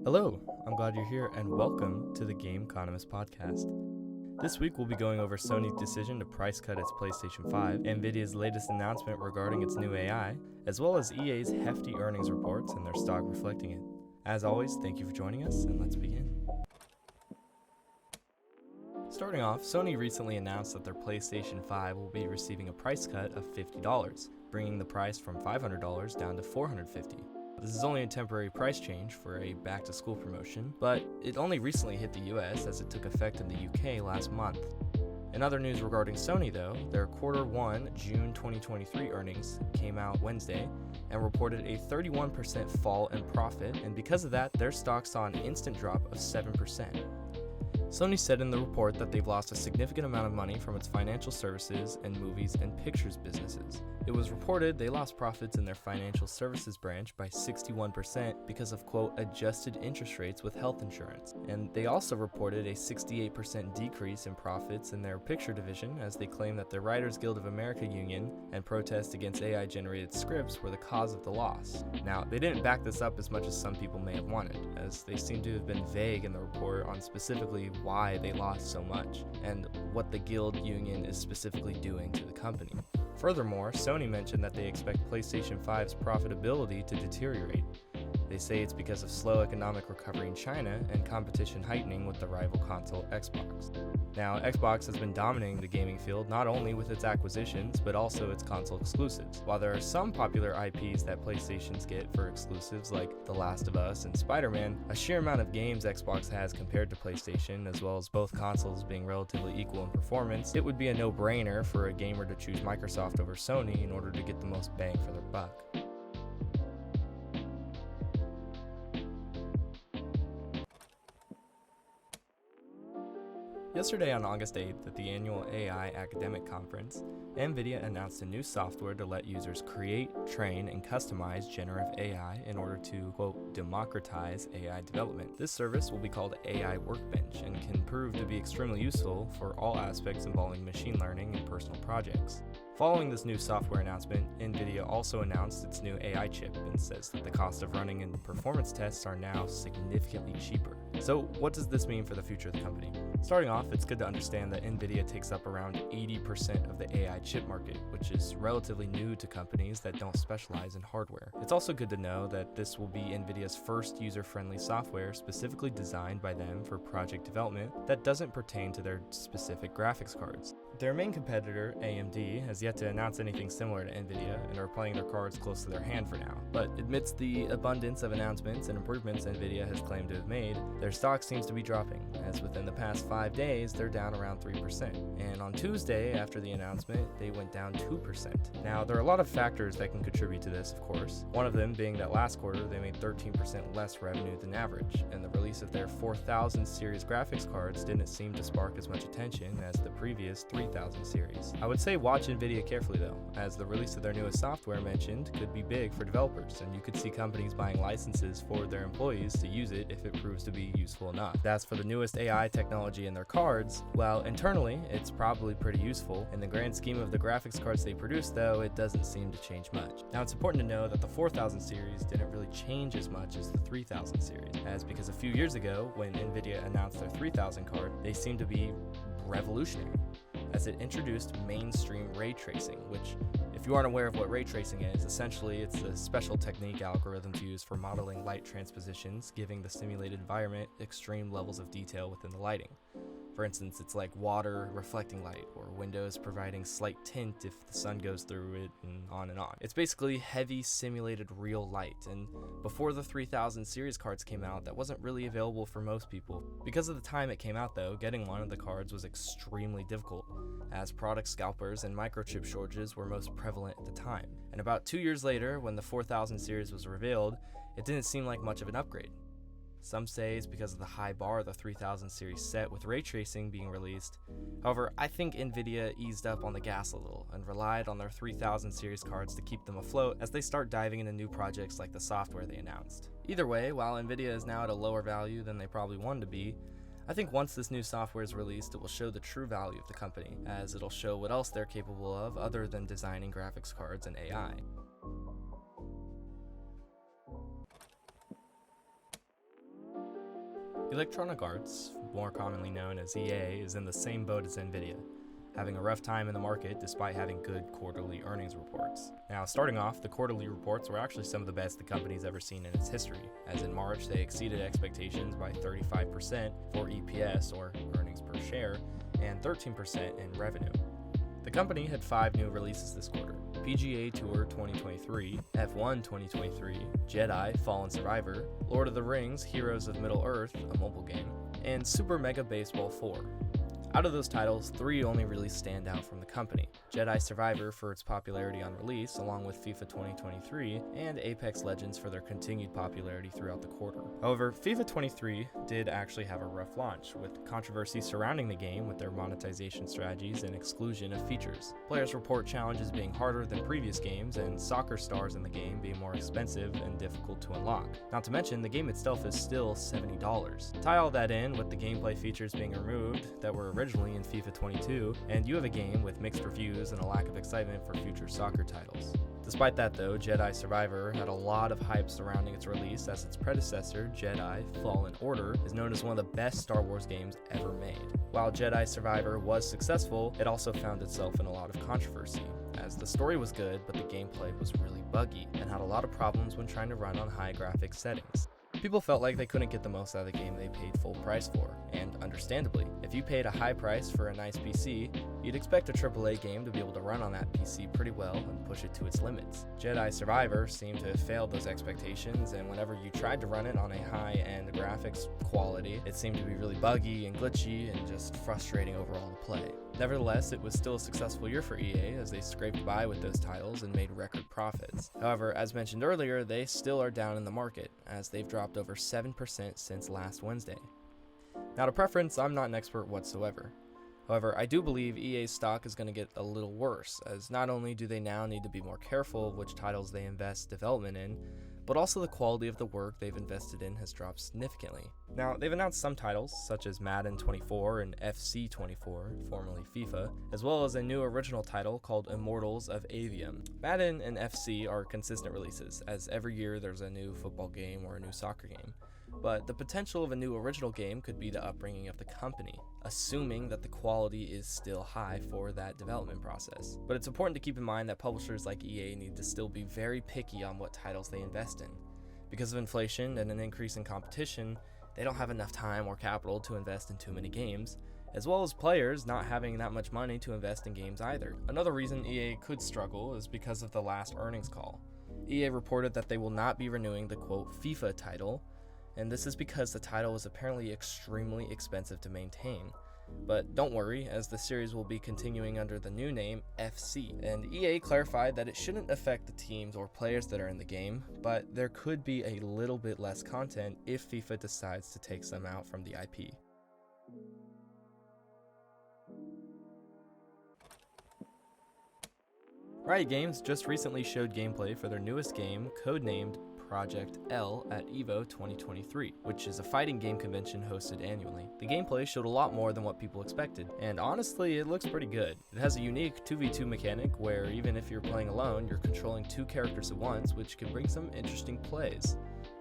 Hello, I'm glad you're here and welcome to the Game-Conomist Podcast. This week we'll be going over Sony's decision to price cut its PlayStation 5, Nvidia's latest announcement regarding its new AI, as well as EA's hefty earnings reports and their stock reflecting it. As always, thank you for joining us, and let's begin. Starting off, Sony recently announced that their PlayStation 5 will be receiving a price cut of $50, bringing the price from $500 down to $450. This is only a temporary price change for a back-to-school promotion, but it only recently hit the US as it took effect in the UK last month. In other news regarding Sony though, their Q1 June 2023 earnings came out Wednesday and reported a 31% fall in profit, and because of that, their stock saw an instant drop of 7%. Sony said in the report that they've lost a significant amount of money from its financial services and movies and pictures businesses. It was reported they lost profits in their financial services branch by 61% because of, quote, adjusted interest rates with health insurance. And they also reported a 68% decrease in profits in their picture division as they claim that the Writers Guild of America union and protests against AI-generated scripts were the cause of the loss. Now, they didn't back this up as much as some people may have wanted, as they seem to have been vague in the report on specifically why they lost so much and what the guild union is specifically doing to the company. Furthermore, Sony mentioned that they expect PlayStation 5's profitability to deteriorate. They say it's because of slow economic recovery in China and competition heightening with the rival console Xbox. Now, Xbox has been dominating the gaming field not only with its acquisitions, but also its console exclusives. While there are some popular IPs that PlayStations get for exclusives like The Last of Us and Spider-Man, a sheer amount of games Xbox has compared to PlayStation, as well as both consoles being relatively equal in performance, it would be a no-brainer for a gamer to choose Microsoft over Sony in order to get the most bang for their buck. Yesterday on August 8th at the annual AI Academic Conference, Nvidia announced a new software to let users create, train, and customize generative AI in order to, quote, democratize AI development. This service will be called AI Workbench and can prove to be extremely useful for all aspects involving machine learning and personal projects. Following this new software announcement, Nvidia also announced its new AI chip and says that the cost of running and performance tests are now significantly cheaper. So what does this mean for the future of the company? Starting off, it's good to understand that Nvidia takes up around 80% of the AI chip market, which is relatively new to companies that don't specialize in hardware. It's also good to know that this will be Nvidia's first user-friendly software specifically designed by them for project development that doesn't pertain to their specific graphics cards. Their main competitor, AMD, has yet to announce anything similar to Nvidia and are playing their cards close to their hand for now. But amidst the abundance of announcements and improvements Nvidia has claimed to have made, their stock seems to be dropping, as within the past 5 days, they're down around 3%. And on Tuesday, after the announcement, they went down 2%. Now, there are a lot of factors that can contribute to this, of course. One of them being that last quarter, they made 13% less revenue than average, and the release of their 4000 series graphics cards didn't seem to spark as much attention as the previous 3000 series. I would say watch Nvidia carefully though, as the release of their newest software mentioned could be big for developers, and you could see companies buying licenses for their employees to use it if it proves to be useful enough. As for the newest AI technology in their cards, well, internally, it's probably pretty useful. In the grand scheme of the graphics cards they produce though, it doesn't seem to change much. Now, it's important to know that the 4000 series didn't really change as much as the 3000 series, as because a few years ago, when Nvidia announced their 3000 card, they seemed to be revolutionary, as it introduced mainstream ray tracing, which, if you aren't aware of what ray tracing is, essentially it's a special technique algorithms use for modeling light transpositions, giving the simulated environment extreme levels of detail within the lighting. For instance, it's like water reflecting light, or windows providing slight tint if the sun goes through it, and on and on. It's basically heavy simulated real light, and before the 3000 series cards came out, that wasn't really available for most people. Because of the time it came out though, getting one of the cards was extremely difficult, as product scalpers and microchip shortages were most prevalent at the time. And about 2 years later, when the 4000 series was revealed, it didn't seem like much of an upgrade. Some say it's because of the high bar the 3000 series set with ray tracing being released. However, I think Nvidia eased up on the gas a little and relied on their 3000 series cards to keep them afloat as they start diving into new projects like the software they announced. Either way, while Nvidia is now at a lower value than they probably wanted to be, I think once this new software is released, it will show the true value of the company, as it'll show what else they're capable of other than designing graphics cards and AI. Electronic Arts, more commonly known as EA, is in the same boat as Nvidia, having a rough time in the market despite having good quarterly earnings reports. Now, starting off, the quarterly reports were actually some of the best the company's ever seen in its history, as in March they exceeded expectations by 35% for EPS, or earnings per share, and 13% in revenue. The company had 5 new releases this quarter: PGA Tour 2023, F1 2023, Jedi: Fallen Survivor, Lord of the Rings: Heroes of Middle-earth, a mobile game, and Super Mega Baseball 4. Out of those titles, 3 only really stand out from the company: Jedi Survivor for its popularity on release, along with FIFA 2023, and Apex Legends for their continued popularity throughout the quarter. However, FIFA 23 did actually have a rough launch, with controversy surrounding the game with their monetization strategies and exclusion of features. Players report challenges being harder than previous games, and soccer stars in the game being more expensive and difficult to unlock. Not to mention, the game itself is still $70. Tie all that in with the gameplay features being removed that were originally in FIFA 22, and you have a game with mixed reviews and a lack of excitement for future soccer titles. Despite that though, Jedi Survivor had a lot of hype surrounding its release, as its predecessor, Jedi: Fallen Order, is known as one of the best Star Wars games ever made. While Jedi Survivor was successful, it also found itself in a lot of controversy, as the story was good but the gameplay was really buggy and had a lot of problems when trying to run on high graphics settings. People felt like they couldn't get the most out of the game they paid full price for, and understandably, if you paid a high price for a nice PC, you'd expect a AAA game to be able to run on that PC pretty well and push it to its limits. Jedi Survivor seemed to have failed those expectations, and whenever you tried to run it on a high-end graphics quality, it seemed to be really buggy and glitchy and just frustrating overall to play. Nevertheless, it was still a successful year for EA, as they scraped by with those titles and made record profits. However, as mentioned earlier, they still are down in the market, as they've dropped over 7% since last Wednesday. Now, to preference, I'm not an expert whatsoever. However, I do believe EA's stock is going to get a little worse, as not only do they now need to be more careful of which titles they invest development in, but also the quality of the work they've invested in has dropped significantly. Now, they've announced some titles, such as Madden 24 and FC 24, formerly FIFA, as well as a new original title called Immortals of Avium. Madden and FC are consistent releases, as every year there's a new football game or a new soccer game. But the potential of a new original game could be the upbringing of the company, assuming that the quality is still high for that development process. But it's important to keep in mind that publishers like EA need to still be very picky on what titles they invest in. Because of inflation and an increase in competition, they don't have enough time or capital to invest in too many games, as well as players not having that much money to invest in games either. Another reason EA could struggle is because of the last earnings call. EA reported that they will not be renewing the quote FIFA title, and this is because the title is apparently extremely expensive to maintain. But don't worry, as the series will be continuing under the new name FC, and EA clarified that it shouldn't affect the teams or players that are in the game, but there could be a little bit less content if FIFA decides to take some out from the IP. Riot Games just recently showed gameplay for their newest game, codenamed Project L, at EVO 2023, which is a fighting game convention hosted annually. The gameplay showed a lot more than what people expected, and honestly, it looks pretty good. It has a unique 2v2 mechanic where even if you're playing alone, you're controlling 2 characters at once, which can bring some interesting plays.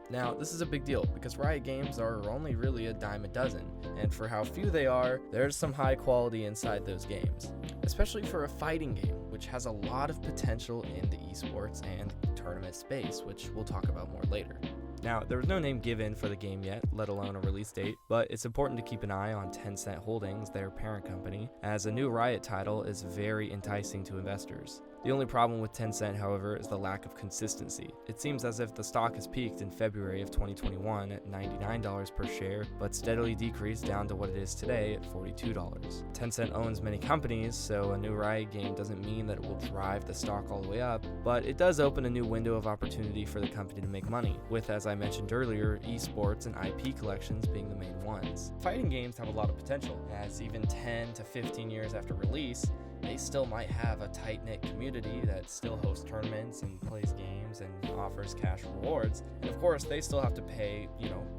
Now, this is a big deal because Riot Games are only really a dime a dozen, and for how few they are, there's some high quality inside those games, especially for a fighting game, which has a lot of potential in the esports and tournament space, which we'll talk about more later. Now, there was no name given for the game yet, let alone a release date, but it's important to keep an eye on Tencent Holdings, their parent company, as a new Riot title is very enticing to investors. The only problem with Tencent, however, is the lack of consistency. It seems as if the stock has peaked in February of 2021 at $99 per share, but steadily decreased down to what it is today at $42. Tencent owns many companies, so a new Riot game doesn't mean that it will drive the stock all the way up, but it does open a new window of opportunity for the company to make money, with, as I mentioned earlier, esports and IP collections being the main ones. Fighting games have a lot of potential, as even 10 to 15 years after release, they still might have a tight-knit community that still hosts tournaments and plays games and offers cash rewards. And of course, they still have to pay,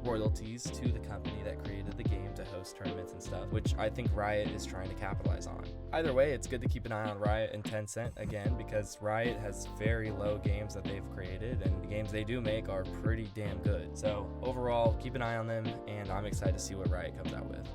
royalties to the company that created the game to host tournaments and stuff, which I think Riot is trying to capitalize on. Either way, it's good to keep an eye on Riot and Tencent again, because Riot has very low games that they've created, and the games they do make are pretty damn good. So overall, keep an eye on them, and I'm excited to see what Riot comes out with.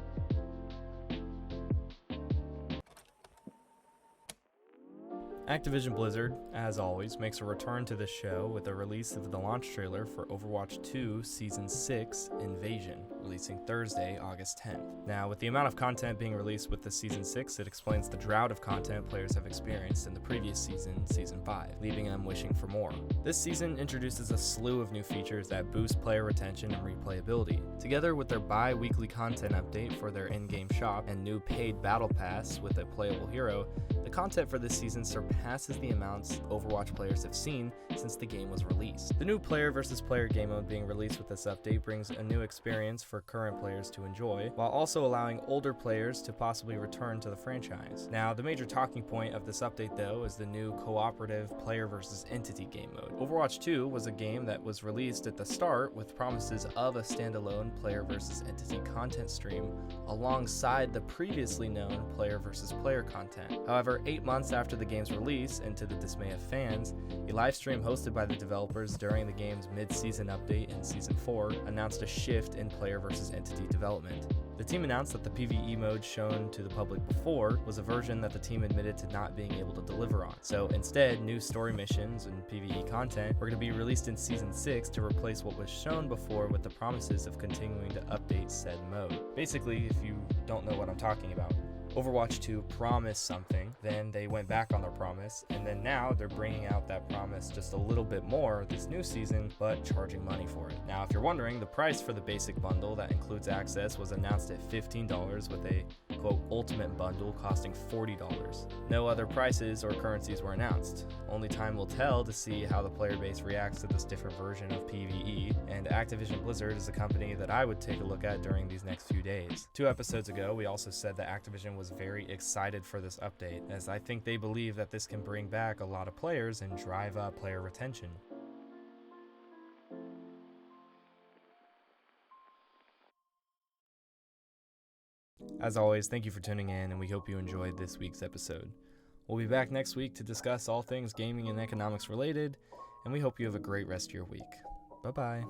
Activision Blizzard, as always, makes a return to the show with the release of the launch trailer for Overwatch 2 Season 6 Invasion, releasing Thursday, August 10th. Now, with the amount of content being released with this Season 6, it explains the drought of content players have experienced in the previous season, Season 5, leaving them wishing for more. This season introduces a slew of new features that boost player retention and replayability. Together with their bi-weekly content update for their in-game shop and new paid battle pass with a playable hero, the content for this season surpasses the amounts Overwatch players have seen since the game was released. The new player versus player game mode being released with this update brings a new experience for current players to enjoy, while also allowing older players to possibly return to the franchise. Now, the major talking point of this update, though, is the new cooperative player versus entity game mode. Overwatch 2 was a game that was released at the start with promises of a standalone player versus entity content stream alongside the previously known player versus player content. However, 8 months after the game's release, and to the dismay of fans, a live stream hosted by the developers during the game's mid-season update in Season 4 announced a shift in player versus entity development. The team announced that the PvE mode shown to the public before was a version that the team admitted to not being able to deliver on. So instead, new story missions and PvE content were going to be released in Season 6 to replace what was shown before with the promises of continuing to update said mode. Basically, if you don't know what I'm talking about, Overwatch 2 promised something, then they went back on their promise, and then now they're bringing out that promise just a little bit more this new season, but charging money for it. Now, if you're wondering, the price for the basic bundle that includes access was announced at $15 with a, quote, ultimate bundle costing $40. No other prices or currencies were announced. Only time will tell to see how the player base reacts to this different version of PvE, and Activision Blizzard is a company that I would take a look at during these next few days. 2 episodes ago, we also said that Activision was very excited for this update, as I think they believe that this can bring back a lot of players and drive up player retention. As always, thank you for tuning in, and we hope you enjoyed this week's episode. We'll be back next week to discuss all things gaming and economics related, and we hope you have a great rest of your week. Bye-bye.